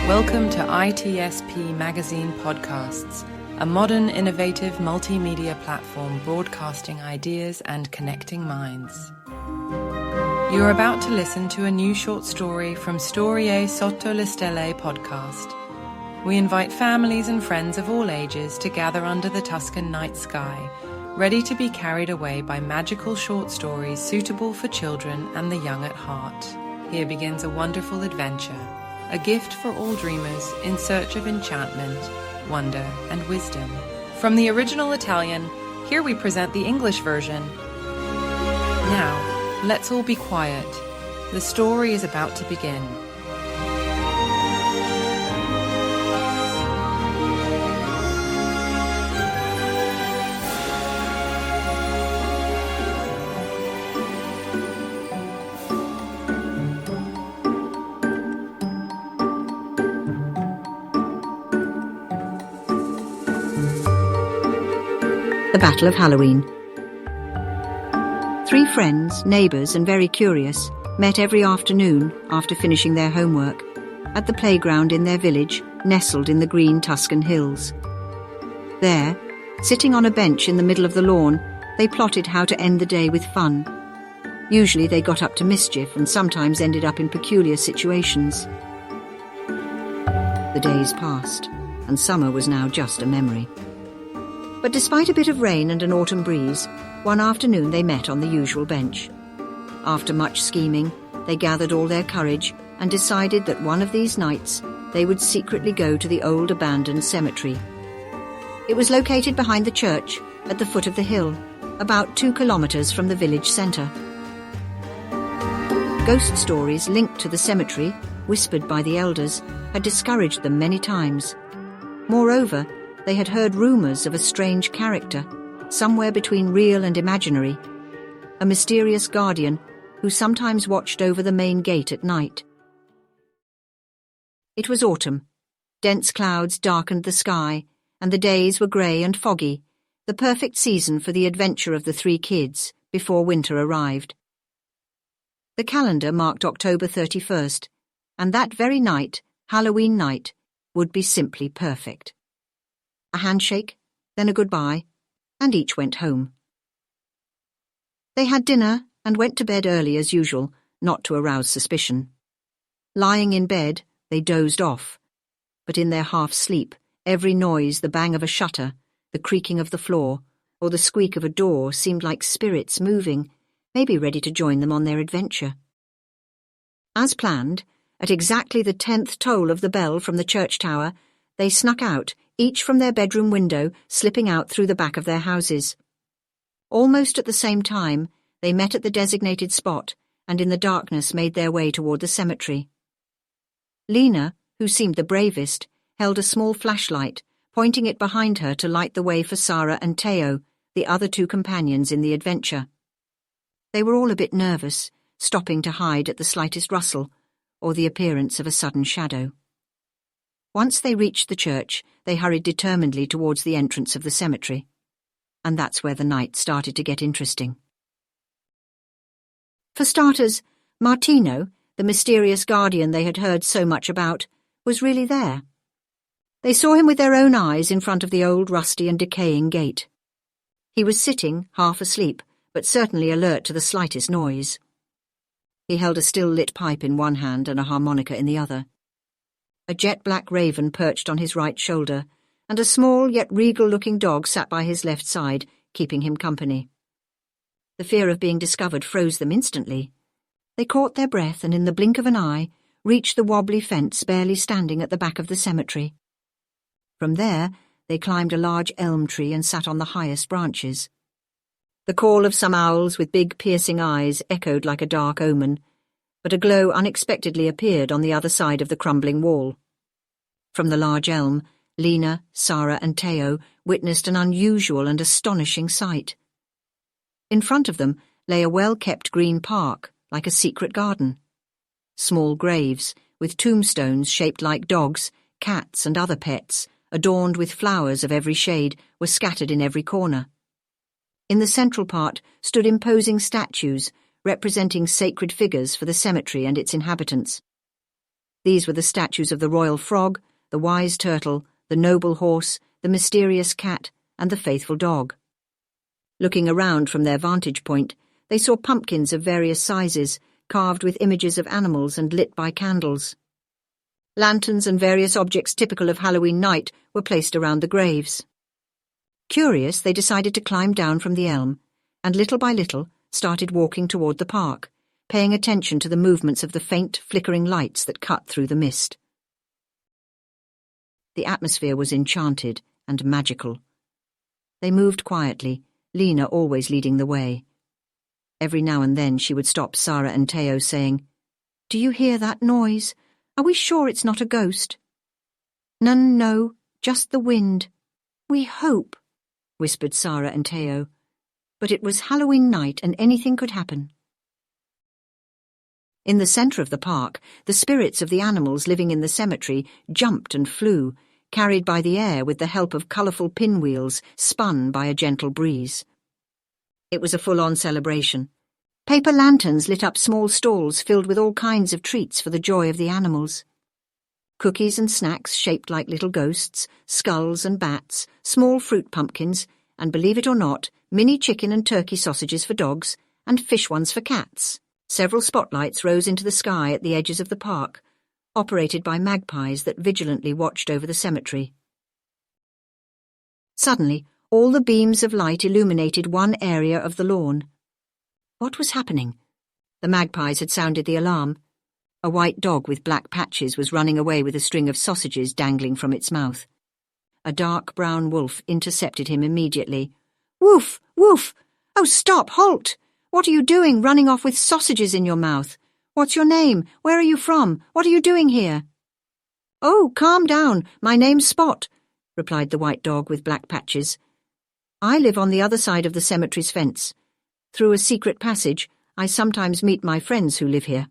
Welcome to ITSP Magazine Podcasts, a modern, innovative multimedia platform broadcasting ideas and connecting minds. You're about to listen to a new short story from Sotto, Stelle podcast. We invite families and friends of all ages to gather under the Tuscan night sky, ready to be carried away by magical short stories suitable for children and the young at heart. Here begins a wonderful adventure. A gift for all dreamers in search of enchantment, wonder, and wisdom. From the original Italian, here we present the English version. Now, let's all be quiet. The story is about to begin. The Battle of Halloween. 3 friends, neighbours and very curious, met every afternoon after finishing their homework at the playground in their village, nestled in the green Tuscan hills. There, sitting on a bench in the middle of the lawn, they plotted how to end the day with fun. Usually they got up to mischief and sometimes ended up in peculiar situations. The days passed, and summer was now just a memory. But despite a bit of rain and an autumn breeze, one afternoon they met on the usual bench. After much scheming, they gathered all their courage and decided that one of these nights they would secretly go to the old abandoned cemetery. It was located behind the church at the foot of the hill, about 2 kilometers from the village centre. Ghost stories linked to the cemetery, whispered by the elders, had discouraged them many times. Moreover, they had heard rumours of a strange character, somewhere between real and imaginary, a mysterious guardian who sometimes watched over the main gate at night. It was autumn. Dense clouds darkened the sky, and the days were grey and foggy, the perfect season for the adventure of the 3 kids before winter arrived. The calendar marked October 31st, and that very night, Halloween night, would be simply perfect. A handshake, then a goodbye, and each went home. They had dinner and went to bed early as usual, not to arouse suspicion. Lying in bed, they dozed off, but in their half-sleep, every noise, the bang of a shutter, the creaking of the floor, or the squeak of a door seemed like spirits moving, maybe ready to join them on their adventure. As planned, at exactly the 10th toll of the bell from the church tower, they snuck out, each from their bedroom window, slipping out through the back of their houses. Almost at the same time, they met at the designated spot and in the darkness made their way toward the cemetery. Lena, who seemed the bravest, held a small flashlight, pointing it behind her to light the way for Sarah and Teo, the other 2 companions in the adventure. They were all a bit nervous, stopping to hide at the slightest rustle or the appearance of a sudden shadow. Once they reached the church, they hurried determinedly towards the entrance of the cemetery. And that's where the night started to get interesting. For starters, Martino, the mysterious guardian they had heard so much about, was really there. They saw him with their own eyes in front of the old rusty and decaying gate. He was sitting, half asleep, but certainly alert to the slightest noise. He held a still-lit pipe in one hand and a harmonica in the other. A jet-black raven perched on his right shoulder, and a small yet regal-looking dog sat by his left side, keeping him company. The fear of being discovered froze them instantly. They caught their breath and in the blink of an eye reached the wobbly fence barely standing at the back of the cemetery. From there, they climbed a large elm tree and sat on the highest branches. The call of some owls with big piercing eyes echoed like a dark omen, but a glow unexpectedly appeared on the other side of the crumbling wall. From the large elm, Lena, Sarah and Teo witnessed an unusual and astonishing sight. In front of them lay a well-kept green park, like a secret garden. Small graves, with tombstones shaped like dogs, cats and other pets, adorned with flowers of every shade, were scattered in every corner. In the central part stood imposing statues, representing sacred figures for the cemetery and its inhabitants. These were the statues of the royal frog, the wise turtle, the noble horse, the mysterious cat, and the faithful dog. Looking around from their vantage point, they saw pumpkins of various sizes, carved with images of animals and lit by candles. Lanterns and various objects typical of Halloween night were placed around the graves. Curious, they decided to climb down from the elm, and little by little started walking toward the park, paying attention to the movements of the faint, flickering lights that cut through the mist. The atmosphere was enchanted and magical. They moved quietly, Lena always leading the way. Every now and then she would stop Sarah and Teo, saying, "Do you hear that noise? Are we sure it's not a ghost?" No, just the wind. We hope," whispered Sarah and Teo. But it was Halloween night and anything could happen. In the centre of the park, the spirits of the animals living in the cemetery jumped and flew, carried by the air with the help of colourful pinwheels spun by a gentle breeze. It was a full-on celebration. Paper lanterns lit up small stalls filled with all kinds of treats for the joy of the animals. Cookies and snacks shaped like little ghosts, skulls and bats, small fruit pumpkins, and, believe it or not, mini chicken and turkey sausages for dogs, and fish ones for cats. Several spotlights rose into the sky at the edges of the park, operated by magpies that vigilantly watched over the cemetery. Suddenly, all the beams of light illuminated one area of the lawn. What was happening? The magpies had sounded the alarm. A white dog with black patches was running away with a string of sausages dangling from its mouth. A dark brown wolf intercepted him immediately. "Woof! Woof! Oh, stop! Halt! What are you doing, running off with sausages in your mouth? What's your name? Where are you from? What are you doing here?" "Oh, calm down. My name's Spot," replied the white dog with black patches. "I live on the other side of the cemetery's fence. Through a secret passage, I sometimes meet my friends who live here.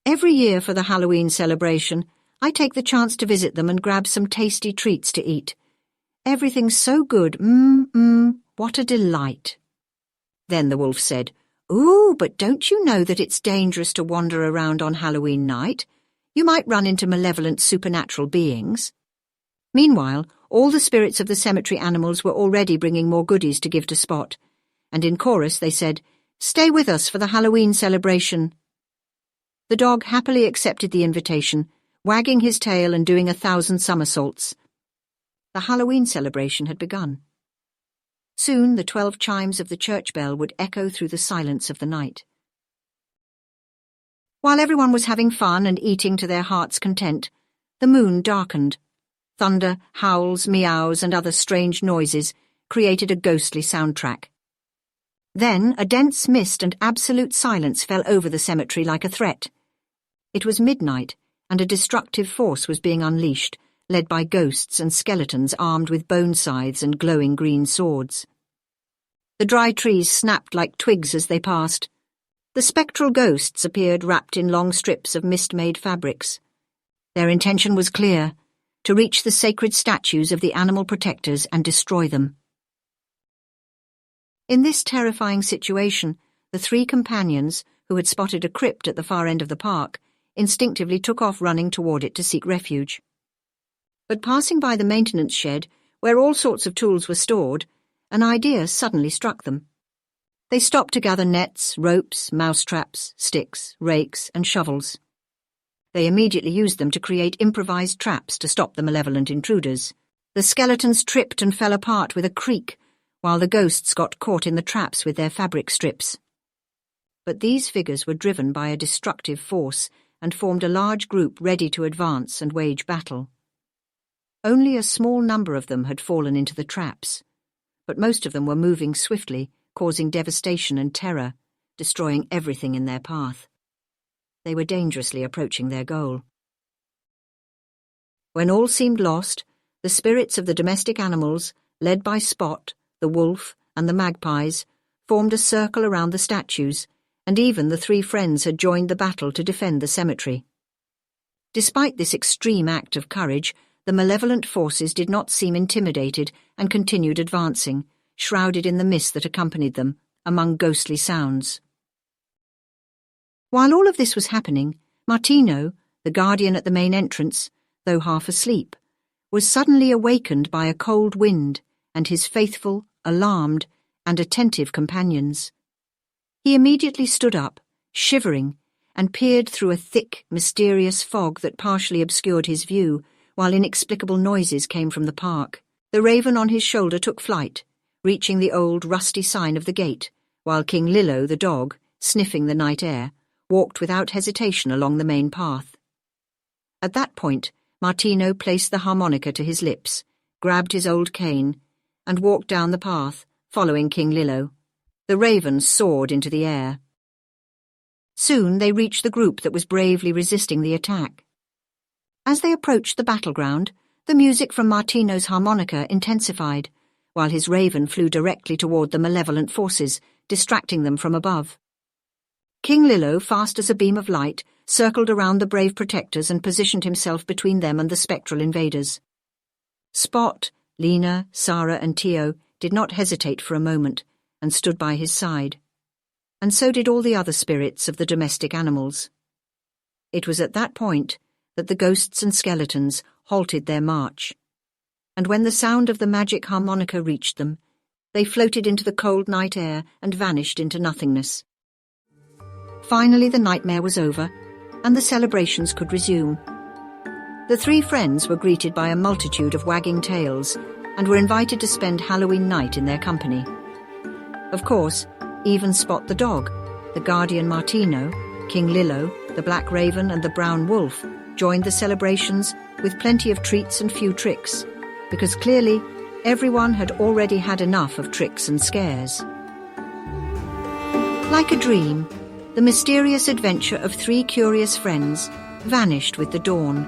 Every year for the Halloween celebration, I take the chance to visit them and grab some tasty treats to eat. Everything's so good. What a delight." Then the wolf said, "Ooh, but don't you know that it's dangerous to wander around on Halloween night? You might run into malevolent supernatural beings." Meanwhile, all the spirits of the cemetery animals were already bringing more goodies to give to Spot, and in chorus they said, "Stay with us for the Halloween celebration." The dog happily accepted the invitation, wagging his tail and doing 1,000 somersaults. The Halloween celebration had begun. Soon the 12 chimes of the church bell would echo through the silence of the night. While everyone was having fun and eating to their heart's content, the moon darkened. Thunder, howls, meows, and other strange noises created a ghostly soundtrack. Then a dense mist and absolute silence fell over the cemetery like a threat. It was midnight, and a destructive force was being unleashed, led by ghosts and skeletons armed with bone scythes and glowing green swords. The dry trees snapped like twigs as they passed. The spectral ghosts appeared wrapped in long strips of mist-made fabrics. Their intention was clear: to reach the sacred statues of the animal protectors and destroy them. In this terrifying situation, the 3 companions, who had spotted a crypt at the far end of the park, instinctively took off running toward it to seek refuge. But passing by the maintenance shed, where all sorts of tools were stored, an idea suddenly struck them. They stopped to gather nets, ropes, mousetraps, sticks, rakes, and shovels. They immediately used them to create improvised traps to stop the malevolent intruders. The skeletons tripped and fell apart with a creak, while the ghosts got caught in the traps with their fabric strips. But these figures were driven by a destructive force and formed a large group ready to advance and wage battle. Only a small number of them had fallen into the traps, but most of them were moving swiftly, causing devastation and terror, destroying everything in their path. They were dangerously approaching their goal. When all seemed lost, the spirits of the domestic animals, led by Spot, the wolf, and the magpies, formed a circle around the statues, and even the 3 friends had joined the battle to defend the cemetery. Despite this extreme act of courage, the malevolent forces did not seem intimidated and continued advancing, shrouded in the mist that accompanied them, among ghostly sounds. While all of this was happening, Martino, the guardian at the main entrance, though half asleep, was suddenly awakened by a cold wind and his faithful, alarmed, and attentive companions. He immediately stood up, shivering, and peered through a thick, mysterious fog that partially obscured his view, while inexplicable noises came from the park. The raven on his shoulder took flight, reaching the old rusty sign of the gate, while King Lillo, the dog, sniffing the night air, walked without hesitation along the main path. At that point, Martino placed the harmonica to his lips, grabbed his old cane, and walked down the path, following King Lillo. The raven soared into the air. Soon they reached the group that was bravely resisting the attack. As they approached the battleground, the music from Martino's harmonica intensified, while his raven flew directly toward the malevolent forces, distracting them from above. King Lillo, fast as a beam of light, circled around the brave protectors and positioned himself between them and the spectral invaders. Spot, Lena, Sarah, and Tio did not hesitate for a moment and stood by his side, and so did all the other spirits of the domestic animals. It was at that point that the ghosts and skeletons halted their march, and when the sound of the magic harmonica reached them, they floated into the cold night air and vanished into nothingness. Finally, the nightmare was over, and the celebrations could resume. The three friends were greeted by a multitude of wagging tails and were invited to spend Halloween night in their company. Of course, even Spot the dog, the guardian Martino, King Lillo, the black raven, and the brown wolf joined the celebrations with plenty of treats and few tricks, because clearly everyone had already had enough of tricks and scares. Like a dream, the mysterious adventure of three curious friends vanished with the dawn,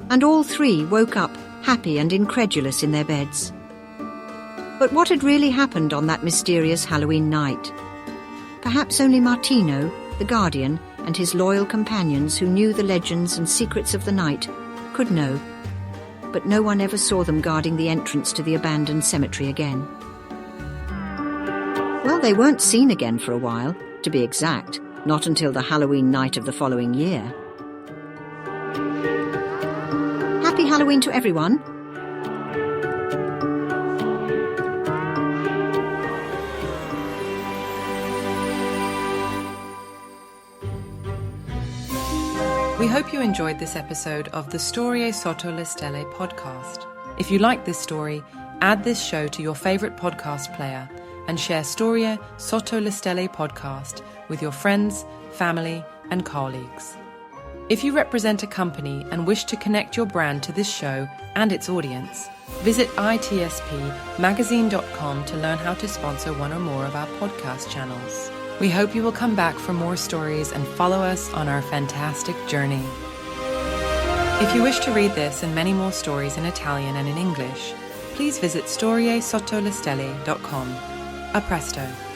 and all three woke up happy and incredulous in their beds. But what had really happened on that mysterious Halloween night? Perhaps only Martino, the guardian, and his loyal companions who knew the legends and secrets of the night could know, but no one ever saw them guarding the entrance to the abandoned cemetery again. Well, they weren't seen again for a while, to be exact, not until the Halloween night of the following year. Happy Halloween to everyone! We hope you enjoyed this episode of the Storie Sotto le Stelle podcast. If you like this story, add this show to your favorite podcast player and share Storie Sotto le Stelle podcast with your friends, family, and colleagues. If you represent a company and wish to connect your brand to this show and its audience, visit itspmagazine.com to learn how to sponsor one or more of our podcast channels. We hope you will come back for more stories and follow us on our fantastic journey. If you wish to read this and many more stories in Italian and in English, please visit storiesottolestelle.com. A presto.